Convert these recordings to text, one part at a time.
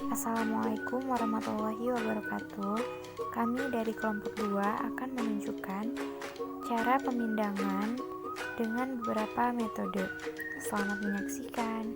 Assalamualaikum warahmatullahi wabarakatuh. Kami dari kelompok 2 akan menunjukkan cara pemindangan dengan beberapa metode. Selamat menyaksikan.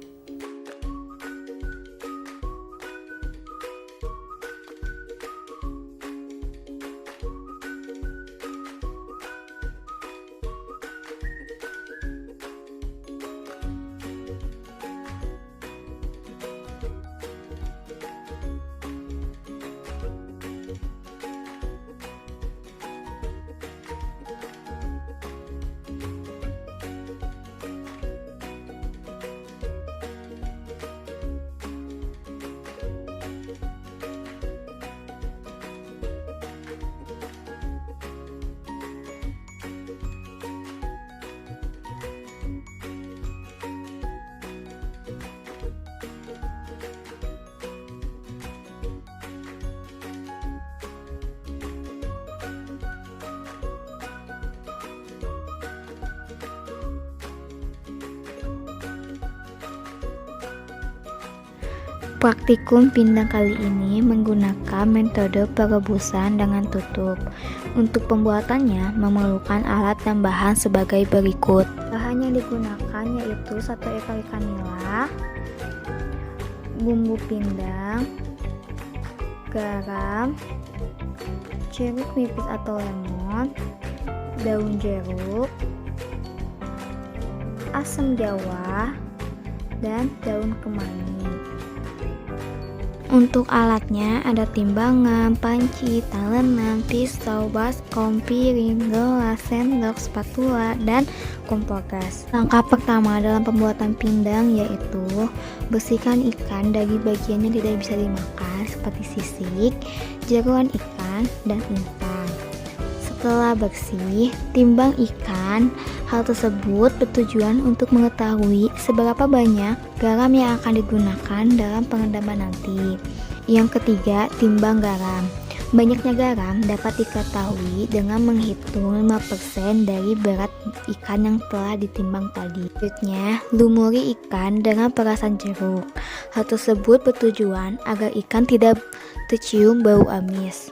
Praktikum pindang kali ini menggunakan metode perebusan dengan tutup. Untuk pembuatannya memerlukan alat dan bahan sebagai berikut. Bahan yang digunakan yaitu 1 ekor ikan nila, bumbu pindang, garam, jeruk nipis atau lemon, daun jeruk, asam jawa, dan daun kemangi. Untuk alatnya ada timbangan, panci, talenan, pisau, baskom, piring, gelas, sendok, spatula, dan kompor gas. Langkah pertama dalam pembuatan pindang yaitu bersihkan ikan dari bagian yang tidak bisa dimakan seperti sisik, jeroan ikan, dan intan. Setelah bersih, timbang ikan. Hal tersebut bertujuan untuk mengetahui seberapa banyak garam yang akan digunakan dalam pengendaman nanti. Yang ketiga, timbang garam. Banyaknya garam dapat diketahui dengan menghitung 5% dari berat ikan yang telah ditimbang tadi. Selanjutnya, lumuri ikan dengan perasan jeruk. Hal tersebut bertujuan agar ikan tidak tercium bau amis.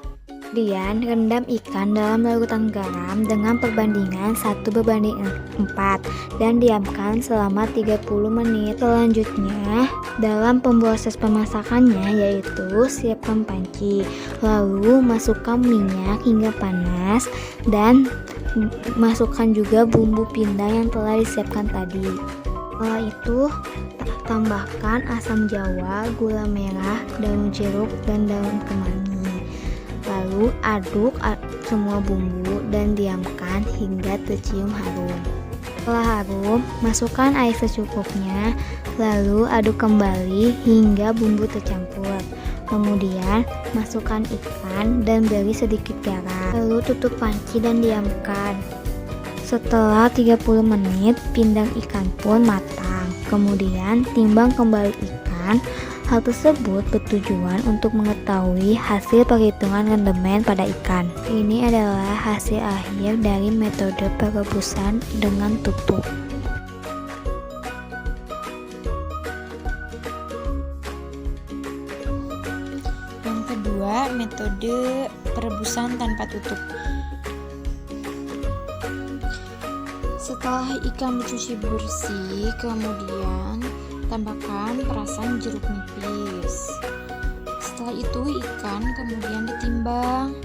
Kemudian rendam ikan dalam larutan garam dengan perbandingan 1:4 dan diamkan selama 30 menit. Selanjutnya dalam proses pemasakannya yaitu siapkan panci, lalu masukkan minyak hingga panas dan masukkan juga bumbu pindang yang telah disiapkan tadi. Setelah itu tambahkan asam jawa, gula merah, daun jeruk, dan daun kemangi. Lalu aduk semua bumbu dan diamkan hingga tercium harum. Setelah harum, masukkan air secukupnya, lalu aduk kembali hingga bumbu tercampur. Kemudian masukkan ikan dan beri sedikit garam. Lalu tutup panci dan diamkan. Setelah 30 menit, pindang ikan pun matang. Kemudian timbang kembali ikan. Hal tersebut bertujuan untuk mengetahui hasil perhitungan rendemen pada ikan. Ini adalah hasil akhir dari metode perebusan dengan tutup. Yang kedua, metode perebusan tanpa tutup. Setelah ikan dicuci bersih, kemudian tambahkan perasan jeruk nipis. Setelah itu ikan kemudian ditimbang.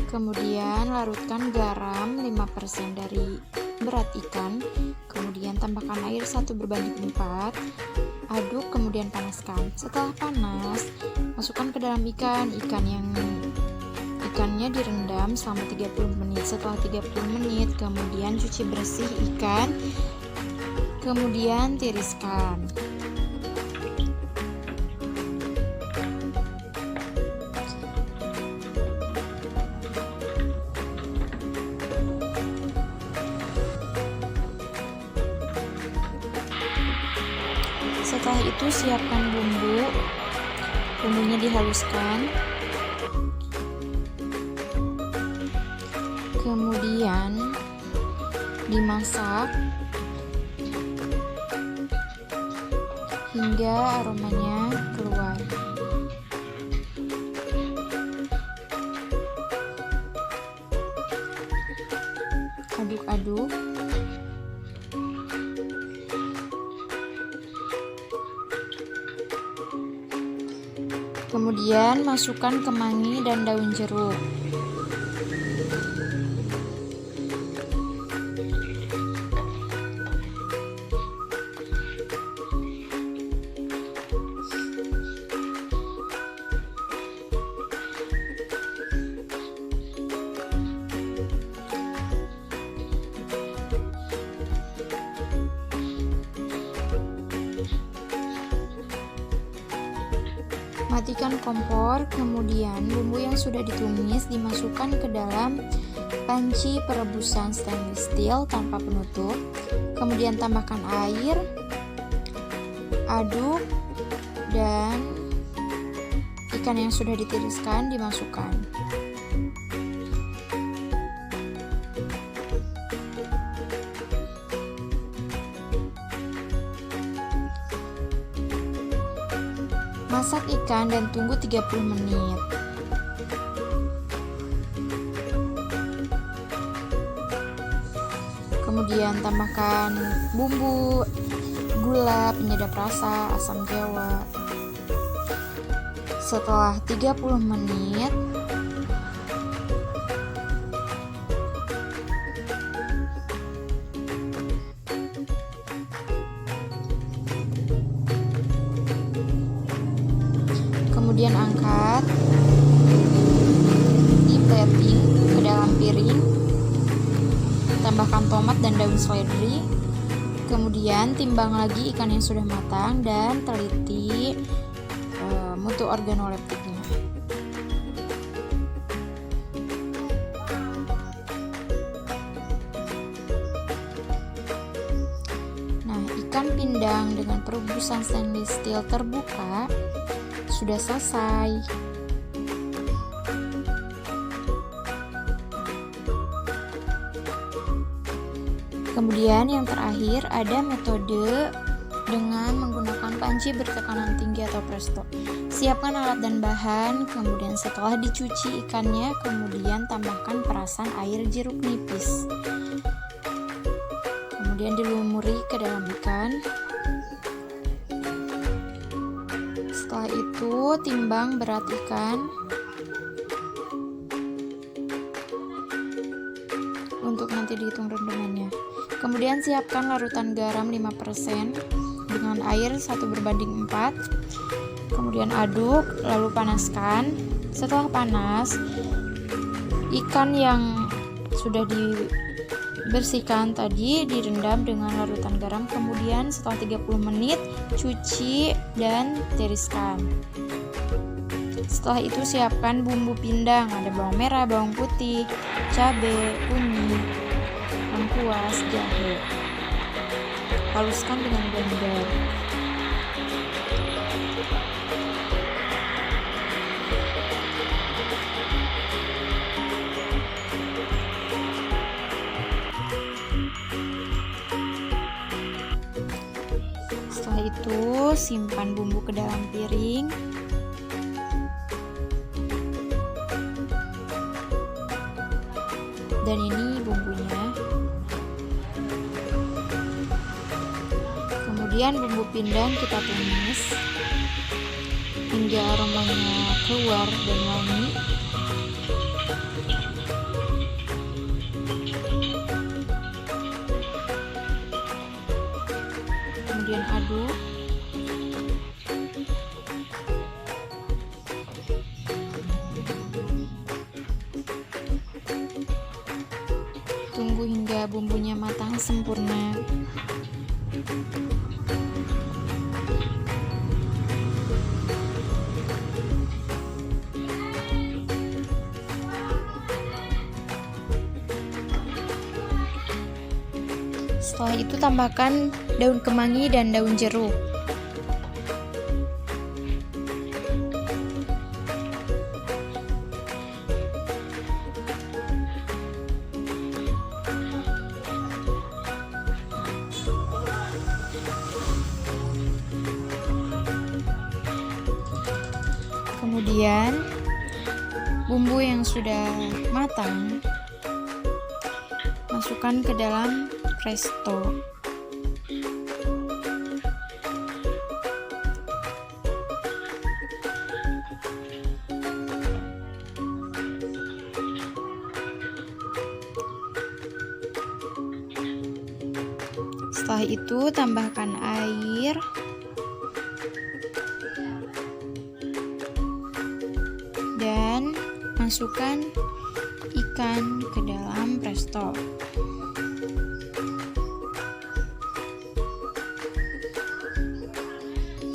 Kemudian larutkan garam 5% dari berat ikan. Kemudian tambahkan air 1:4. Aduk kemudian panaskan. Setelah panas, masukkan ke dalam ikannya direndam selama 30 menit. Setelah 30 menit kemudian cuci bersih ikan. Kemudian tiriskan. Setelah itu siapkan bumbunya dihaluskan. Kemudian dimasak hingga aromanya keluar. aduk. Kemudian masukkan kemangi dan daun jeruk. Matikan kompor, kemudian bumbu yang sudah ditumis dimasukkan ke dalam panci perebusan stainless steel tanpa penutup. Kemudian tambahkan air, aduk, dan ikan yang sudah ditiriskan dimasukkan. Masak ikan dan tunggu 30 menit. Kemudian tambahkan bumbu, gula, penyedap rasa, asam jawa. Setelah 30 menit, kemudian angkat, di plating ke dalam piring, tambahkan tomat dan daun seledri, kemudian timbang lagi ikan yang sudah matang dan teliti mutu organoleptiknya. Nah, ikan pindang dengan perebusan stainless steel terbuka sudah selesai. Kemudian yang terakhir ada metode dengan menggunakan panci bertekanan tinggi atau presto. Siapkan alat dan bahan, kemudian setelah dicuci ikannya, kemudian tambahkan perasan air jeruk nipis. Kemudian dilumuri ke dalam ikan. Setelah itu timbang berat ikan untuk nanti dihitung rendemannya. Kemudian siapkan larutan garam 5% dengan air 1:4. Kemudian aduk, lalu panaskan. Setelah panas, ikan yang sudah dibersihkan tadi direndam dengan larutan garam. Kemudian setelah 30 menit cuci dan tiriskan. Setelah itu siapkan bumbu pindang, ada bawang merah, bawang putih, cabai, kunyit, lengkuas, jahe. Haluskan dengan blender. Setelah itu simpan bumbu ke dalam piring. Dan ini bumbunya. Kemudian bumbu pindang kita tumis hingga aromanya keluar dan wangi. Kemudian aduk. Tunggu hingga bumbunya matang sempurna. Setelah itu tambahkan daun kemangi dan daun jeruk. Kemudian bumbu yang sudah matang masukkan ke dalam presto. Setelah itu tambahkan air dan masukkan ikan ke dalam presto.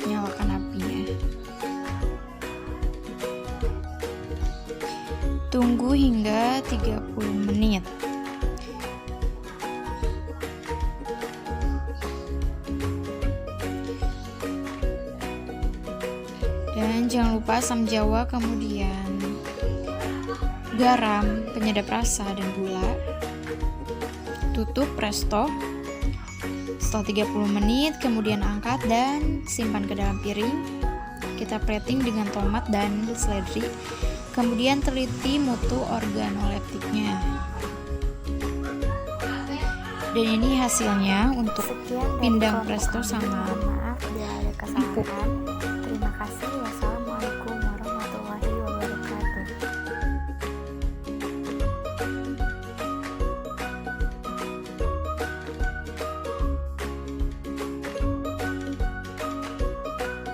Nyalakan apinya. Tunggu hingga 30 menit. Dan jangan lupa asam jawa, kemudian garam, penyedap rasa, dan gula. Tutup presto. Setelah 30 menit, kemudian angkat dan simpan ke dalam piring. Kita plating dengan tomat dan seledri. Kemudian teliti mutu organoleptiknya. Dan ini hasilnya untuk pindang presto sangat empuk.